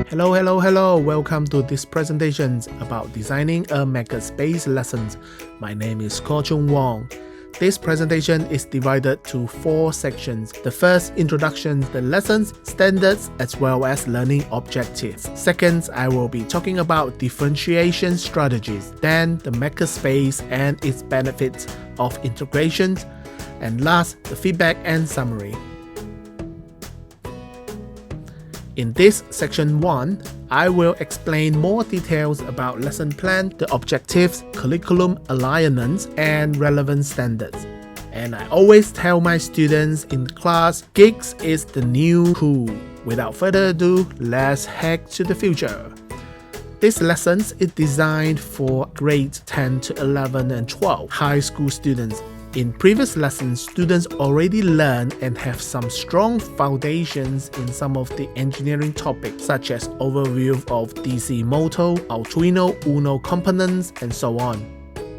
Hello. Welcome to this presentation about designing a Makerspace lessons. My name is Ko Chung Wong. This presentation is divided to 4 sections. The first, introduction, the lessons, standards, as well as learning objectives. Second, I will be talking about differentiation strategies. Then, the Makerspace and its benefits of integration. And last, the feedback and summary. In this section 1, I will explain more details about lesson plan, the objectives, curriculum alignments, and relevant standards. And I always tell my students in class, gigs is the new cool. Without further ado, let's head to the future. This lesson is designed for grades 10 to 11 and 12 high school students. In previous lessons, students already learned and have some strong foundations in some of the engineering topics, such as overview of DC motor, Arduino Uno components, and so on.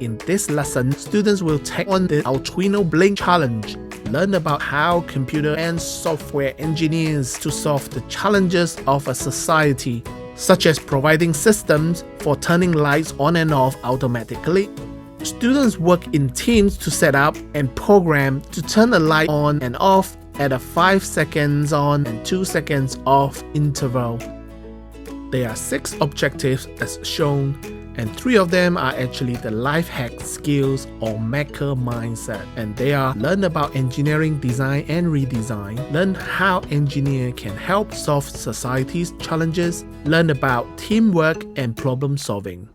In this lesson, students will take on the Arduino Blink Challenge, learn about how computer and software engineers to solve the challenges of a society, such as providing systems for turning lights on and off automatically. Students work in teams to set up and program to turn a light on and off at a 5 seconds on and 2 seconds off interval. There are 6 objectives as shown, and 3 of them are actually the life hack skills or maker mindset, and they are learn about engineering design and redesign, learn how engineer can help solve society's challenges, learn about teamwork and problem solving.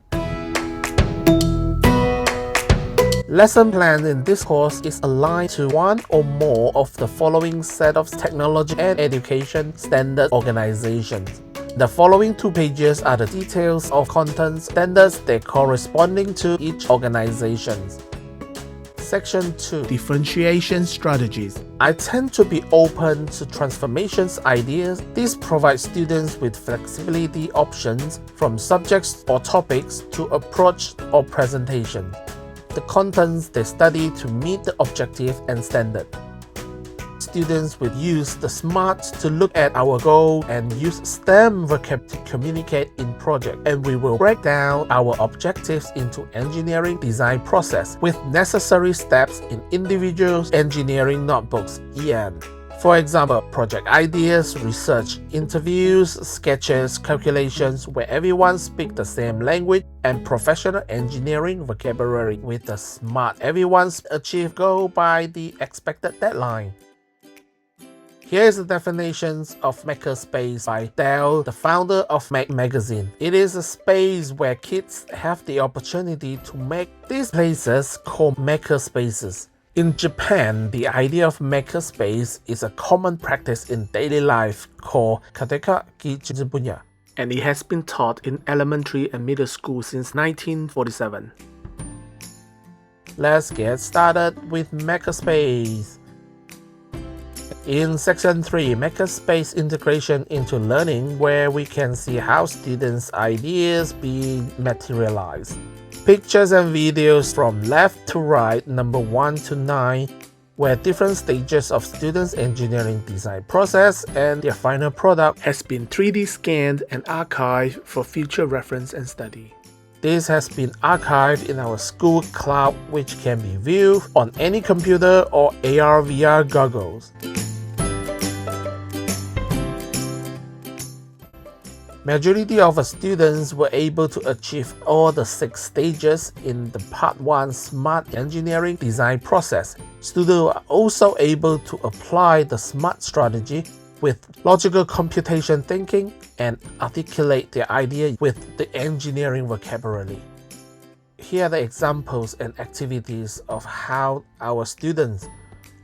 Lesson plan in this course is aligned to one or more of the following set of technology and education standard organizations. The following 2 pages are the details of content standards that corresponding to each organization. Section 2, differentiation strategies. I tend to be open to transformations ideas. This provides students with flexibility options from subjects or topics to approach or presentation. The contents they study to meet the objective and standard. Students will use the SMART to look at our goal and use STEM vocab to communicate in project, and we will break down our objectives into engineering design process with necessary steps in individual engineering notebooks (EN). For example, project ideas, research, interviews, sketches, calculations where everyone speaks the same language, and professional engineering vocabulary with the SMART. Everyone's achieve goal by the expected deadline. Here is the definitions of Makerspace by Dell, the founder of Mac magazine. It is a space where kids have the opportunity to make these places called Makerspaces. In Japan, the idea of makerspace is a common practice in daily life called kateka ki jibunya, and it has been taught in elementary and middle school since 1947. Let's get started with Makerspace. In Section 3, Makerspace integration into learning, where we can see how students' ideas being materialized. Pictures and videos from left to right, number 1 to 9, where different stages of students' engineering design process and their final product has been 3D scanned and archived for future reference and study. This has been archived in our school cloud, which can be viewed on any computer or AR/VR goggles. Majority of students were able to achieve all the 6 stages in the Part 1 SMART engineering design process. Students are also able to apply the SMART strategy with logical computation thinking and articulate their idea with the engineering vocabulary. Here are the examples and activities of how our students,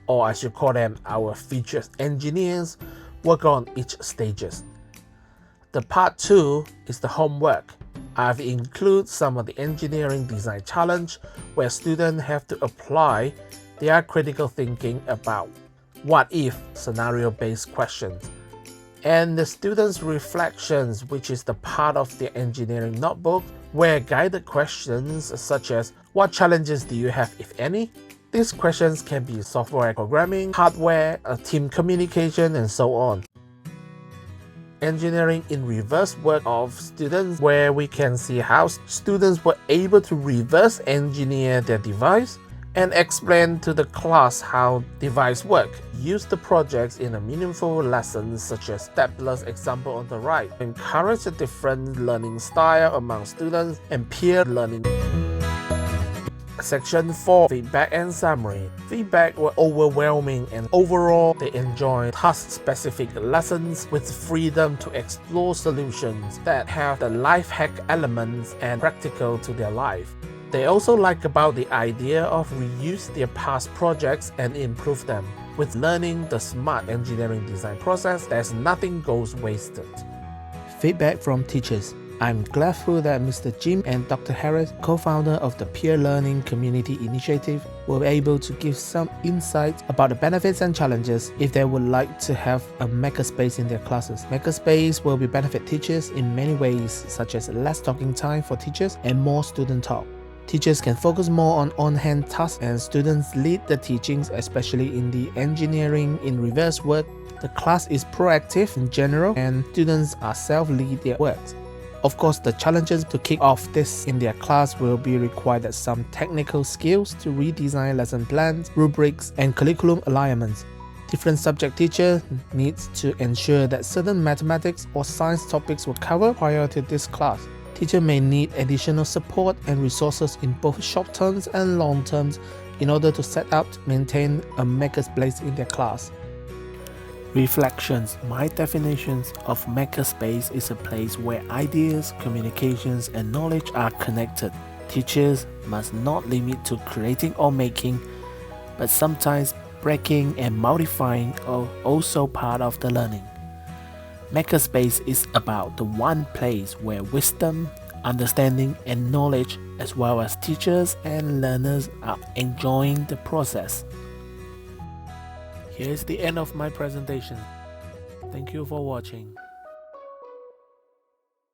or I should call them our future engineers, work on each stages. The part 2 is the homework. I've included some of the engineering design challenge where students have to apply their critical thinking about what-if scenario-based questions, and the students' reflections, which is the part of their engineering notebook, where guided questions such as what challenges do you have, if any? These questions can be software programming, hardware, team communication, and so on. engineering in reverse work of students, where we can see how students were able to reverse engineer their device and explain to the class how device work. Use the projects in a meaningful lessons such as step-plus example on the right. Encourage a different learning style among students and peer learning. Section 4. Feedback and summary. Feedback were overwhelming, and overall they enjoyed task-specific lessons with freedom to explore solutions that have the life hack elements and practical to their life. They also like about the idea of reuse their past projects and improve them. With learning the smart engineering design process, there's nothing goes wasted. Feedback from teachers. I'm grateful that Mr. Jim and Dr. Harris, co-founder of the Peer Learning Community Initiative, were able to give some insights about the benefits and challenges if they would like to have a Makerspace in their classes. Makerspace will benefit teachers in many ways, such as less talking time for teachers and more student talk. Teachers can focus more on on-hand tasks, and students lead the teachings, especially in the engineering in reverse work. The class is proactive in general, and students are self-lead their works. Of course, the challenges to kick off this in their class will be required some technical skills to redesign lesson plans, rubrics, and curriculum alignments. Different subject teacher needs to ensure that certain mathematics or science topics were covered prior to this class. Teacher may need additional support and resources in both short terms and long terms in order to set up to maintain a Makerspace in their class. Reflections. My definitions of Makerspace is a place where ideas, communications, and knowledge are connected. Teachers must not limit to creating or making, but sometimes breaking and modifying are also part of the learning. Makerspace is about the one place where wisdom, understanding, and knowledge, as well as teachers and learners, are enjoying the process. Here's the end of my presentation. Thank you for watching.